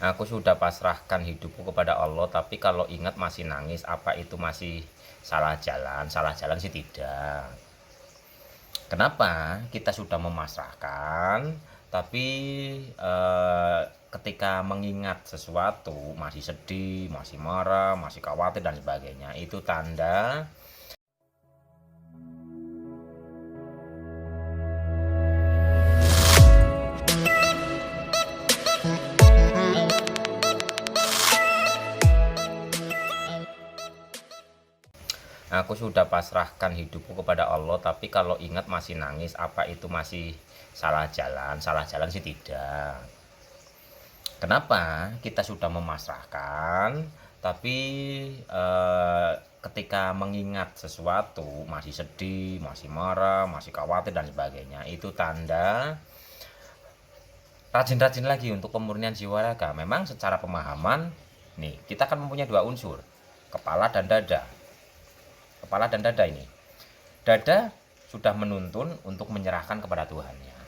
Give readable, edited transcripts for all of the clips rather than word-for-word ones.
Aku sudah pasrahkan hidupku kepada Allah, tapi kalau ingat masih nangis, apa itu masih salah jalan? Salah jalan sih tidak. Kenapa? Kita sudah memasrahkan, tapi eh, ketika mengingat sesuatu masih sedih, masih marah, masih khawatir dan sebagainya, itu tanda. Aku sudah pasrahkan hidupku kepada Allah, tapi kalau ingat masih nangis, apa itu masih salah jalan? Salah jalan sih tidak. Kenapa? Kita sudah memasrahkan, tapi ketika mengingat sesuatu masih sedih, masih marah, masih khawatir dan sebagainya, itu tanda rajin-rajin lagi untuk pemurnian jiwa raga. Memang secara pemahaman, nih kita kan mempunyai dua unsur, kepala dan dada. Kepala dan dada ini. Dada sudah menuntun untuk menyerahkan kepada Tuhannya.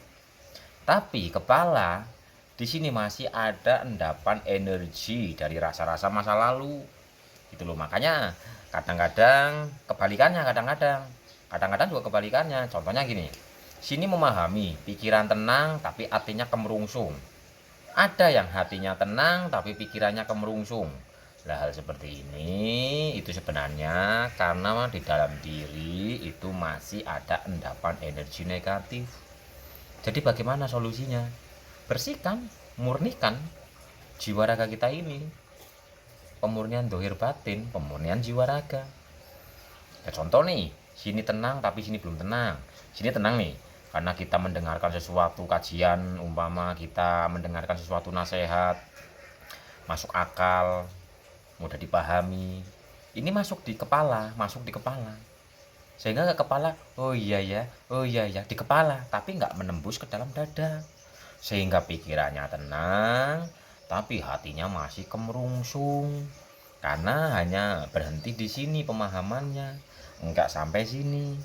Tapi kepala di sini masih ada endapan energi dari rasa-rasa masa lalu. Gitu loh. Makanya kadang-kadang kebalikannya, kadang-kadang juga kebalikannya. Contohnya gini. Sini memahami, pikiran tenang tapi hatinya kemerungsung. Ada yang hatinya tenang tapi pikirannya kemerungsung. Nah, hal seperti ini itu sebenarnya karena di dalam diri itu masih ada endapan energi negatif. Jadi bagaimana solusinya? Bersihkan, murnikan jiwa raga kita ini. Pemurnian dohir batin, pemurnian jiwa raga. Ya, contoh nih, sini tenang tapi sini belum tenang. Sini tenang nih, karena kita mendengarkan sesuatu kajian, umpama kita mendengarkan sesuatu nasihat, masuk akal, mudah dipahami. Ini masuk di kepala, sehingga ke kepala, oh iya ya, oh iya ya, di kepala, tapi nggak menembus ke dalam dada, sehingga pikirannya tenang tapi hatinya masih kemerungsung karena hanya berhenti di sini pemahamannya, nggak sampai sini.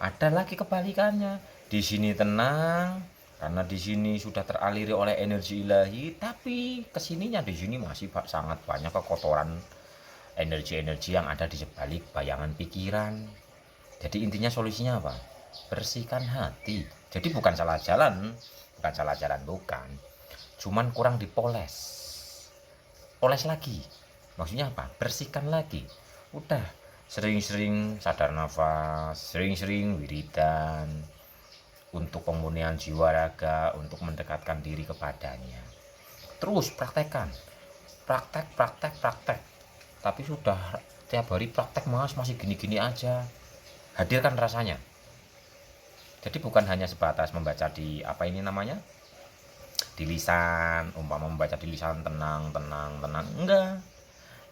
Ada lagi kebalikannya, di sini tenang karena di sini sudah teraliri oleh energi ilahi, tapi kesininya di sini masih sangat banyak kekotoran energi-energi yang ada di sebalik bayangan pikiran. Jadi intinya solusinya apa? Bersihkan hati. Jadi bukan salah jalan, bukan. Cuman kurang dipoles. Poles lagi. Maksudnya apa? Bersihkan lagi. Udah, sering-sering sadar nafas, sering-sering wiridan untuk pemurnian jiwa raga, untuk mendekatkan diri kepadanya. Terus praktekkan. Praktek. Tapi sudah tiap hari praktek mas masih gini-gini aja. Hadirkan rasanya. Jadi bukan hanya sebatas membaca di apa ini namanya, di lisan, umpama membaca di lisan tenang, enggak.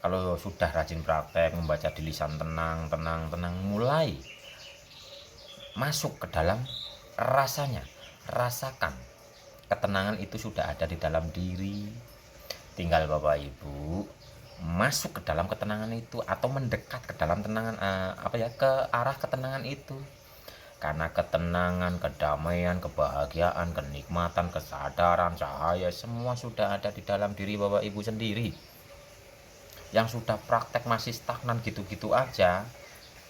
Kalau sudah rajin praktek membaca di lisan tenang, mulai masuk ke dalam rasanya, rasakan ketenangan itu sudah ada di dalam diri. Tinggal Bapak Ibu masuk ke dalam ketenangan itu atau mendekat ke dalam tenangan, ke arah ketenangan itu. Karena ketenangan, kedamaian, kebahagiaan, kenikmatan, kesadaran, cahaya semua sudah ada di dalam diri Bapak Ibu sendiri. Yang sudah praktek masih stagnan gitu-gitu aja,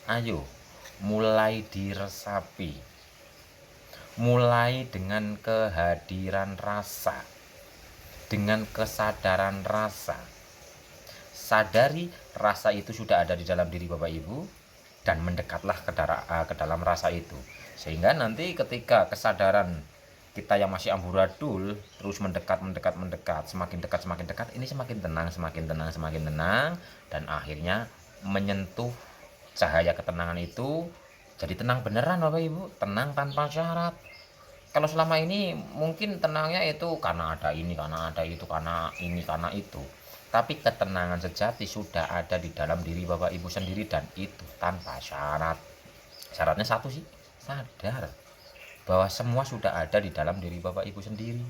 ayo mulai diresapi. Mulai dengan kehadiran rasa, dengan kesadaran rasa. Sadari rasa itu sudah ada di dalam diri Bapak Ibu dan mendekatlah ke dalam rasa itu, sehingga nanti ketika kesadaran kita yang masih amburadul terus mendekat, semakin dekat, ini semakin tenang, dan akhirnya menyentuh cahaya ketenangan itu. Jadi tenang beneran Bapak Ibu, tenang tanpa syarat. Kalau selama ini mungkin tenangnya itu karena ada ini, karena ada itu, karena ini, karena itu. Tapi ketenangan sejati sudah ada di dalam diri Bapak Ibu sendiri, dan itu tanpa syarat. Syaratnya satu sih, sadar bahwa semua sudah ada di dalam diri Bapak Ibu sendiri.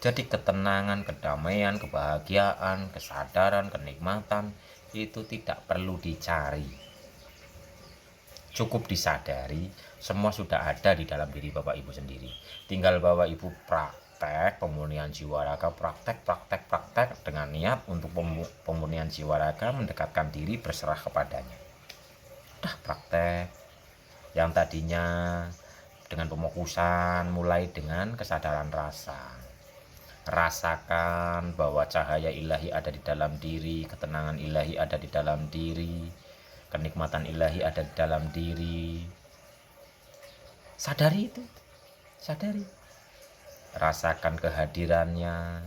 Jadi ketenangan, kedamaian, kebahagiaan, kesadaran, kenikmatan itu tidak perlu dicari. Cukup disadari, semua sudah ada di dalam diri Bapak Ibu sendiri. Tinggal Bapak Ibu praktek pemurnian jiwa raga, praktek dengan niat untuk pemurnian jiwa raga, mendekatkan diri, berserah kepadanya. Udah praktek yang tadinya dengan pemokusan, mulai dengan kesadaran rasa. Rasakan bahwa cahaya ilahi ada di dalam diri, ketenangan ilahi ada di dalam diri, kenikmatan ilahi ada di dalam diri. Sadari itu, sadari. Rasakan kehadirannya.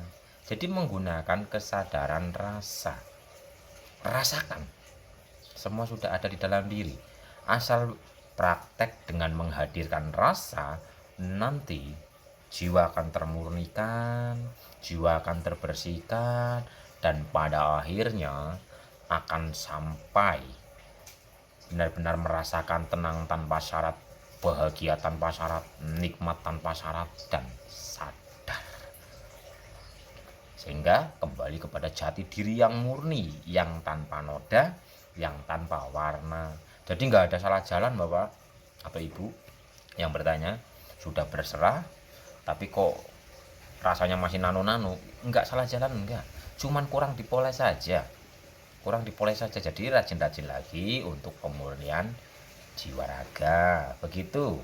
Jadi menggunakan kesadaran rasa. Rasakan. Semua sudah ada di dalam diri. Asal praktek dengan menghadirkan rasa, nanti jiwa akan termurnikan, jiwa akan terbersihkan, dan pada akhirnya akan sampai benar-benar merasakan tenang tanpa syarat, bahagia tanpa syarat, nikmat tanpa syarat, dan sadar. Sehingga kembali kepada jati diri yang murni, yang tanpa noda, yang tanpa warna. Jadi nggak ada salah jalan Bapak atau Ibu yang bertanya, sudah berserah tapi kok rasanya masih nano-nano. Enggak salah jalan, enggak, cuman kurang dipoles saja, jadi rajin-rajin lagi untuk pemurnian jiwa raga, begitu.